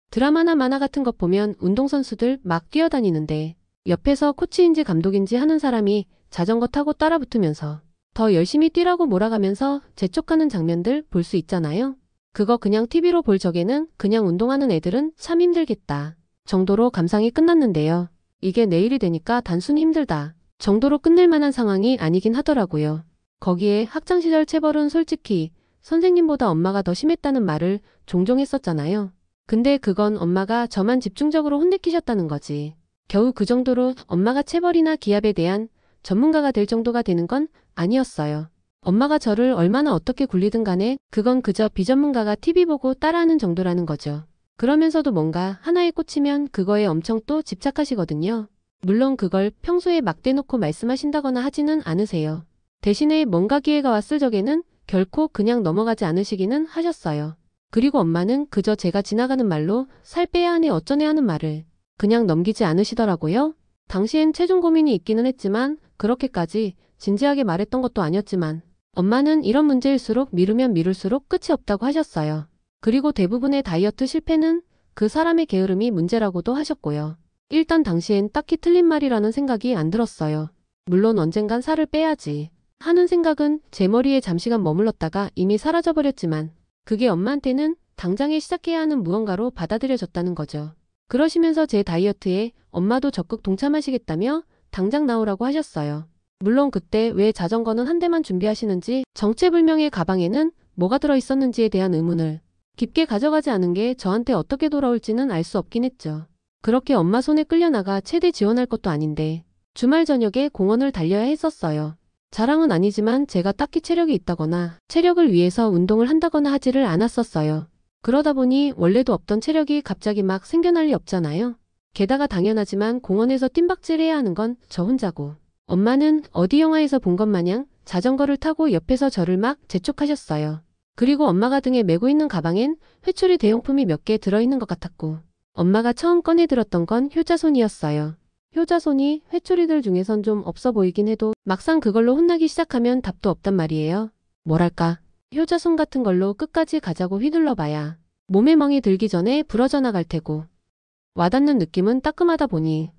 드라마나 만화 같은 것 보면 운동선수들 막 뛰어다니는데 옆에서 코치인지 감독인지 하는 사람이 자전거 타고 따라붙으면서 더 열심히 뛰라고 몰아가면서 재촉하는 장면들 볼 수 있잖아요. 그거 그냥 TV로 볼 적에는 그냥 운동하는 애들은 참 힘들겠다 정도로 감상이 끝났는데요. 이게 내일이 되니까 단순히 힘들다 정도로 끝낼 만한 상황이 아니긴 하더라고요. 거기에 학창시절 체벌은 솔직히 선생님보다 엄마가 더 심했다는 말을 종종 했었잖아요. 근데 그건 엄마가 저만 집중적으로 혼내키셨다는 거지. 겨우 그 정도로 엄마가 체벌이나 기압에 대한 전문가가 될 정도가 되는 건 아니었어요. 엄마가 저를 얼마나 어떻게 굴리든 간에 그건 그저 비전문가가 TV 보고 따라하는 정도라는 거죠. 그러면서도 뭔가 하나에 꽂히면 그거에 엄청 또 집착하시거든요. 물론 그걸 평소에 막 대놓고 말씀하신다거나 하지는 않으세요. 대신에 뭔가 기회가 왔을 적에는 결코 그냥 넘어가지 않으시기는 하셨어요. 그리고 엄마는 그저 제가 지나가는 말로 살 빼야 하네 어쩌네 하는 말을 그냥 넘기지 않으시더라고요. 당시엔 체중 고민이 있기는 했지만 그렇게까지 진지하게 말했던 것도 아니었지만 엄마는 이런 문제일수록 미루면 미룰수록 끝이 없다고 하셨어요. 그리고 대부분의 다이어트 실패는 그 사람의 게으름이 문제라고도 하셨고요. 일단 당시엔 딱히 틀린 말이라는 생각이 안 들었어요. 물론 언젠간 살을 빼야지 하는 생각은 제 머리에 잠시간 머물렀다가 이미 사라져버렸지만 그게 엄마한테는 당장에 시작해야 하는 무언가로 받아들여졌다는 거죠. 그러시면서 제 다이어트에 엄마도 적극 동참하시겠다며 당장 나오라고 하셨어요. 물론 그때 왜 자전거는 한 대만 준비하시는지 정체불명의 가방에는 뭐가 들어있었는지에 대한 의문을 깊게 가져가지 않은 게 저한테 어떻게 돌아올지는 알 수 없긴 했죠. 그렇게 엄마 손에 끌려나가 체대 지원할 것도 아닌데 주말 저녁에 공원을 달려야 했었어요. 자랑은 아니지만 제가 딱히 체력이 있다거나 체력을 위해서 운동을 한다거나 하지를 않았었어요. 그러다 보니 원래도 없던 체력이 갑자기 막 생겨날 리 없잖아요. 게다가 당연하지만 공원에서 뜀박질해야 하는 건 저 혼자고 엄마는 어디 영화에서 본 것 마냥 자전거를 타고 옆에서 저를 막 재촉하셨어요. 그리고 엄마가 등에 메고 있는 가방엔 회초리 대용품이 몇 개 들어있는 것 같았고 엄마가 처음 꺼내 들었던 건 효자손이었어요. 효자손이 회초리들 중에선 좀 없어 보이긴 해도 막상 그걸로 혼나기 시작하면 답도 없단 말이에요. 뭐랄까 효자손 같은 걸로 끝까지 가자고 휘둘러봐야 몸에 멍이 들기 전에 부러져 나갈 테고 와닿는 느낌은 따끔하다 보니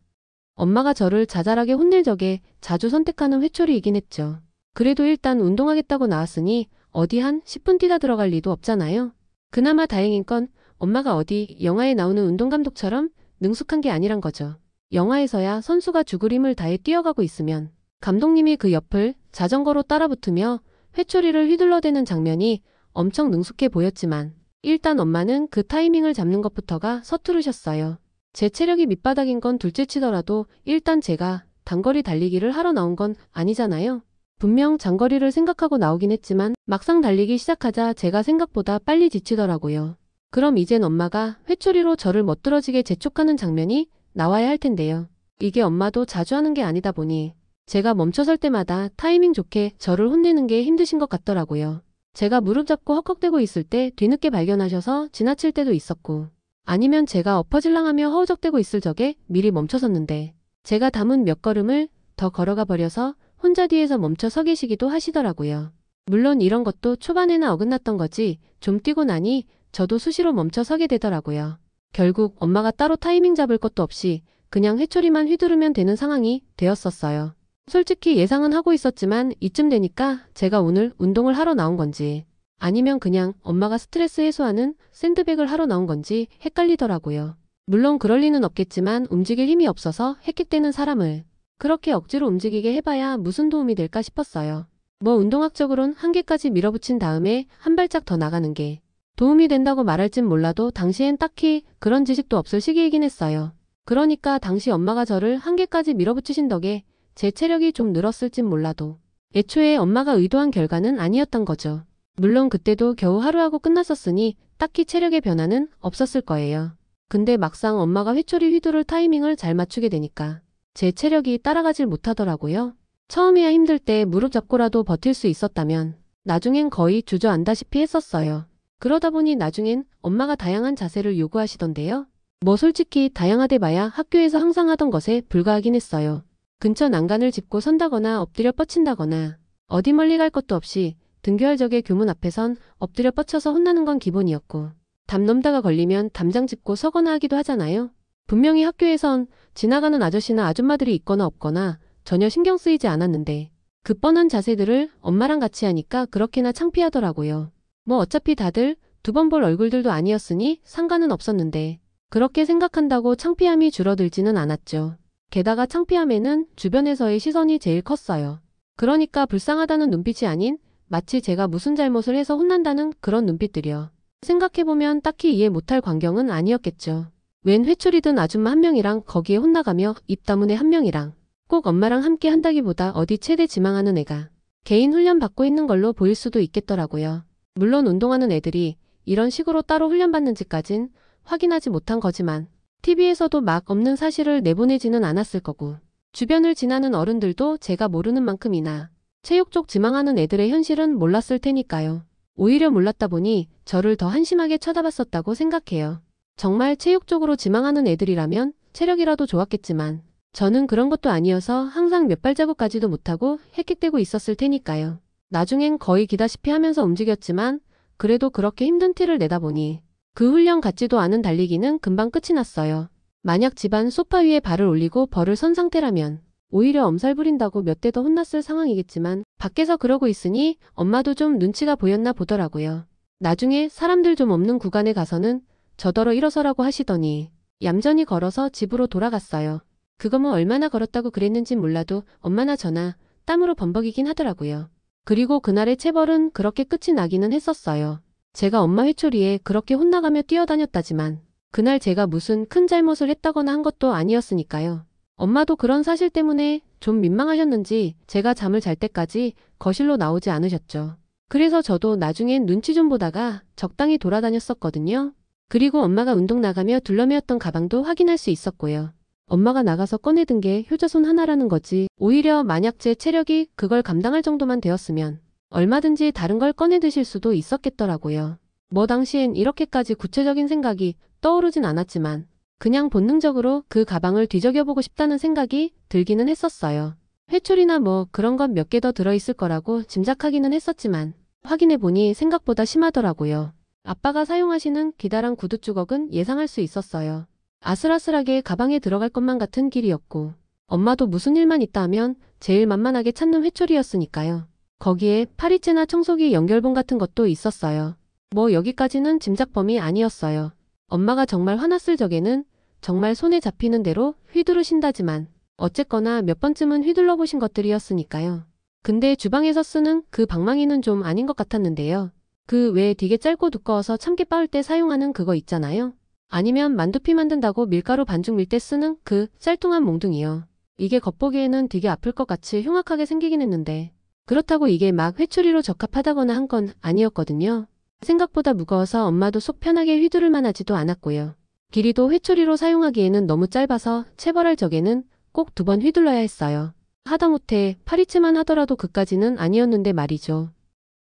엄마가 저를 자잘하게 혼낼 적에 자주 선택하는 회초리이긴 했죠. 그래도 일단 운동하겠다고 나왔으니 어디 한 10분 뛰다 들어갈 리도 없잖아요. 그나마 다행인 건 엄마가 어디 영화에 나오는 운동감독처럼 능숙한 게 아니란 거죠. 영화에서야 선수가 죽을 힘을 다해 뛰어가고 있으면 감독님이 그 옆을 자전거로 따라붙으며 회초리를 휘둘러대는 장면이 엄청 능숙해 보였지만 일단 엄마는 그 타이밍을 잡는 것부터가 서투르셨어요. 제 체력이 밑바닥인 건 둘째치더라도 일단 제가 단거리 달리기를 하러 나온 건 아니잖아요. 분명 장거리를 생각하고 나오긴 했지만 막상 달리기 시작하자 제가 생각보다 빨리 지치더라고요. 그럼 이젠 엄마가 회초리로 저를 멋들어지게 재촉하는 장면이 나와야 할 텐데요. 이게 엄마도 자주 하는 게 아니다 보니 제가 멈춰설 때마다 타이밍 좋게 저를 혼내는 게 힘드신 것 같더라고요. 제가 무릎 잡고 헉헉대고 있을 때 뒤늦게 발견하셔서 지나칠 때도 있었고 아니면 제가 엎어질랑하며 허우적대고 있을 적에 미리 멈춰섰는데 제가 담은 몇 걸음을 더 걸어가 버려서 혼자 뒤에서 멈춰 서 계시기도 하시더라고요. 물론 이런 것도 초반에는 어긋났던 거지 좀 뛰고 나니 저도 수시로 멈춰 서게 되더라고요. 결국 엄마가 따로 타이밍 잡을 것도 없이 그냥 회초리만 휘두르면 되는 상황이 되었었어요. 솔직히 예상은 하고 있었지만 이쯤 되니까 제가 오늘 운동을 하러 나온 건지 아니면 그냥 엄마가 스트레스 해소하는 샌드백을 하러 나온 건지 헷갈리더라고요. 물론 그럴 리는 없겠지만 움직일 힘이 없어서 헥헥대는 사람을 그렇게 억지로 움직이게 해봐야 무슨 도움이 될까 싶었어요. 뭐 운동학적으론 한계까지 밀어붙인 다음에 한 발짝 더 나가는 게 도움이 된다고 말할진 몰라도 당시엔 딱히 그런 지식도 없을 시기이긴 했어요. 그러니까 당시 엄마가 저를 한계까지 밀어붙이신 덕에 제 체력이 좀 늘었을진 몰라도 애초에 엄마가 의도한 결과는 아니었던 거죠. 물론 그때도 겨우 하루하고 끝났었으니 딱히 체력의 변화는 없었을 거예요. 근데 막상 엄마가 회초리 휘두를 타이밍을 잘 맞추게 되니까 제 체력이 따라가질 못하더라고요. 처음이야 힘들 때 무릎 잡고라도 버틸 수 있었다면 나중엔 거의 주저앉다시피 했었어요. 그러다 보니 나중엔 엄마가 다양한 자세를 요구하시던데요. 뭐 솔직히 다양하대 봐야 학교에서 항상 하던 것에 불과하긴 했어요. 근처 난간을 짚고 선다거나 엎드려 뻗친다거나 어디 멀리 갈 것도 없이 등교할 적에 교문 앞에선 엎드려 뻗쳐서 혼나는 건 기본이었고 담 넘다가 걸리면 담장 짚고 서거나 하기도 하잖아요. 분명히 학교에선 지나가는 아저씨나 아줌마들이 있거나 없거나 전혀 신경 쓰이지 않았는데 그 뻔한 자세들을 엄마랑 같이 하니까 그렇게나 창피하더라고요. 뭐 어차피 다들 두 번 볼 얼굴들도 아니었으니 상관은 없었는데 그렇게 생각한다고 창피함이 줄어들지는 않았죠. 게다가 창피함에는 주변에서의 시선이 제일 컸어요. 그러니까 불쌍하다는 눈빛이 아닌 마치 제가 무슨 잘못을 해서 혼난다는 그런 눈빛들이요. 생각해보면 딱히 이해 못할 광경은 아니었겠죠. 웬 회초리든 아줌마 한 명이랑 거기에 혼나가며 입 다문 애 한 명이랑 꼭 엄마랑 함께 한다기보다 어디 최대 지망하는 애가 개인 훈련 받고 있는 걸로 보일 수도 있겠더라고요. 물론 운동하는 애들이 이런 식으로 따로 훈련받는지까진 확인하지 못한 거지만 TV에서도 막 없는 사실을 내보내지는 않았을 거고 주변을 지나는 어른들도 제가 모르는 만큼이나 체육 쪽 지망하는 애들의 현실은 몰랐을 테니까요. 오히려 몰랐다 보니 저를 더 한심하게 쳐다봤었다고 생각해요. 정말 체육 쪽으로 지망하는 애들이라면 체력이라도 좋았겠지만 저는 그런 것도 아니어서 항상 몇 발자국까지도 못하고 헥헥대고 있었을 테니까요. 나중엔 거의 기다시피 하면서 움직였지만 그래도 그렇게 힘든 티를 내다 보니 그 훈련 같지도 않은 달리기는 금방 끝이 났어요. 만약 집안 소파 위에 발을 올리고 벌을 선 상태라면 오히려 엄살 부린다고 몇 대 더 혼났을 상황이겠지만 밖에서 그러고 있으니 엄마도 좀 눈치가 보였나 보더라고요. 나중에 사람들 좀 없는 구간에 가서는 저더러 일어서라고 하시더니 얌전히 걸어서 집으로 돌아갔어요. 그거 뭐 얼마나 걸었다고 그랬는진 몰라도 엄마나 저나 땀으로 범벅이긴 하더라고요. 그리고 그날의 체벌은 그렇게 끝이 나기는 했었어요. 제가 엄마 회초리에 그렇게 혼나가며 뛰어다녔다지만 그날 제가 무슨 큰 잘못을 했다거나 한 것도 아니었으니까요. 엄마도 그런 사실 때문에 좀 민망하셨는지 제가 잠을 잘 때까지 거실로 나오지 않으셨죠. 그래서 저도 나중엔 눈치 좀 보다가 적당히 돌아다녔었거든요. 그리고 엄마가 운동 나가며 둘러매었던 가방도 확인할 수 있었고요. 엄마가 나가서 꺼내든 게 효자손 하나라는 거지 오히려 만약 제 체력이 그걸 감당할 정도만 되었으면 얼마든지 다른 걸 꺼내 드실 수도 있었겠더라고요. 뭐 당시엔 이렇게까지 구체적인 생각이 떠오르진 않았지만 그냥 본능적으로 그 가방을 뒤적여보고 싶다는 생각이 들기는 했었어요. 회초리나 뭐 그런 건 몇 개 더 들어있을 거라고 짐작하기는 했었지만 확인해보니 생각보다 심하더라고요. 아빠가 사용하시는 기다란 구두 주걱은 예상할 수 있었어요. 아슬아슬하게 가방에 들어갈 것만 같은 길이었고 엄마도 무슨 일만 있다 하면 제일 만만하게 찾는 회초리였으니까요. 거기에 파리채나 청소기 연결봉 같은 것도 있었어요. 뭐 여기까지는 짐작 범위 아니었어요. 엄마가 정말 화났을 적에는 정말 손에 잡히는 대로 휘두르신다지만 어쨌거나 몇 번쯤은 휘둘러 보신 것들이었으니까요. 근데 주방에서 쓰는 그 방망이는 좀 아닌 것 같았는데요. 그 외에 되게 짧고 두꺼워서 참깨 빻을 때 사용하는 그거 있잖아요. 아니면 만두피 만든다고 밀가루 반죽 밀 때 쓰는 그 짤뚱한 몽둥이요. 이게 겉보기에는 되게 아플 것 같이 흉악하게 생기긴 했는데 그렇다고 이게 막 회초리로 적합하다거나 한 건 아니었거든요. 생각보다 무거워서 엄마도 속 편하게 휘두를 만하지도 않았고요. 길이도 회초리로 사용하기에는 너무 짧아서 체벌할 적에는 꼭 2번 휘둘러야 했어요. 하다못해 파리채만 하더라도 그까지는 아니었는데 말이죠.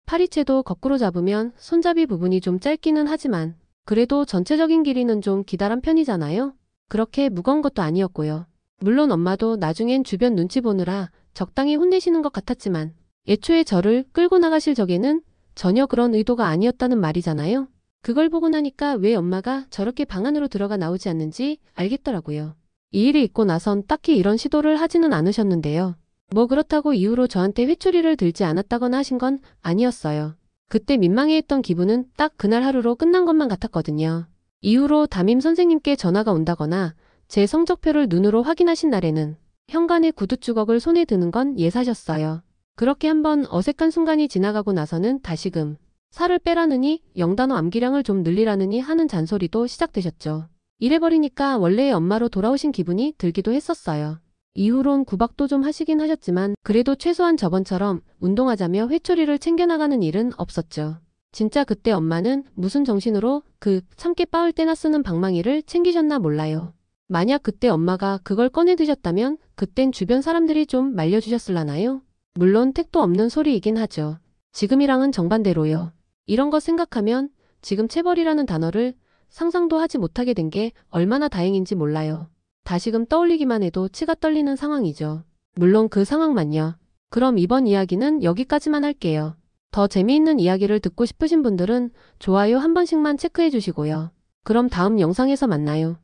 파리채도 거꾸로 잡으면 손잡이 부분이 좀 짧기는 하지만 그래도 전체적인 길이는 좀 기다란 편이잖아요. 그렇게 무거운 것도 아니었고요. 물론 엄마도 나중엔 주변 눈치 보느라 적당히 혼내시는 것 같았지만 애초에 저를 끌고 나가실 적에는 전혀 그런 의도가 아니었다는 말이잖아요. 그걸 보고 나니까 왜 엄마가 저렇게 방 안으로 들어가 나오지 않는지 알겠더라고요. 이 일이 있고 나선 딱히 이런 시도를 하지는 않으셨는데요. 뭐 그렇다고 이후로 저한테 회초리를 들지 않았다거나 하신 건 아니었어요. 그때 민망해했던 기분은 딱 그날 하루로 끝난 것만 같았거든요. 이후로 담임 선생님께 전화가 온다거나 제 성적표를 눈으로 확인하신 날에는 현관에 구두주걱을 손에 드는 건 예사셨어요. 그렇게 한번 어색한 순간이 지나가고 나서는 다시금 살을 빼라느니 영단어 암기량을 좀 늘리라느니 하는 잔소리도 시작되셨죠. 이래버리니까 원래의 엄마로 돌아오신 기분이 들기도 했었어요. 이후론 구박도 좀 하시긴 하셨지만 그래도 최소한 저번처럼 운동하자며 회초리를 챙겨나가는 일은 없었죠. 진짜 그때 엄마는 무슨 정신으로 그 참깨 빻을 때나 쓰는 방망이를 챙기셨나 몰라요. 만약 그때 엄마가 그걸 꺼내 드셨다면 그땐 주변 사람들이 좀 말려주셨을라나요? 물론 택도 없는 소리이긴 하죠. 지금이랑은 정반대로요. 이런 거 생각하면 지금 체벌이라는 단어를 상상도 하지 못하게 된 게 얼마나 다행인지 몰라요. 다시금 떠올리기만 해도 치가 떨리는 상황이죠. 물론 그 상황만요. 그럼 이번 이야기는 여기까지만 할게요. 더 재미있는 이야기를 듣고 싶으신 분들은 좋아요 한 번씩만 체크해 주시고요. 그럼 다음 영상에서 만나요.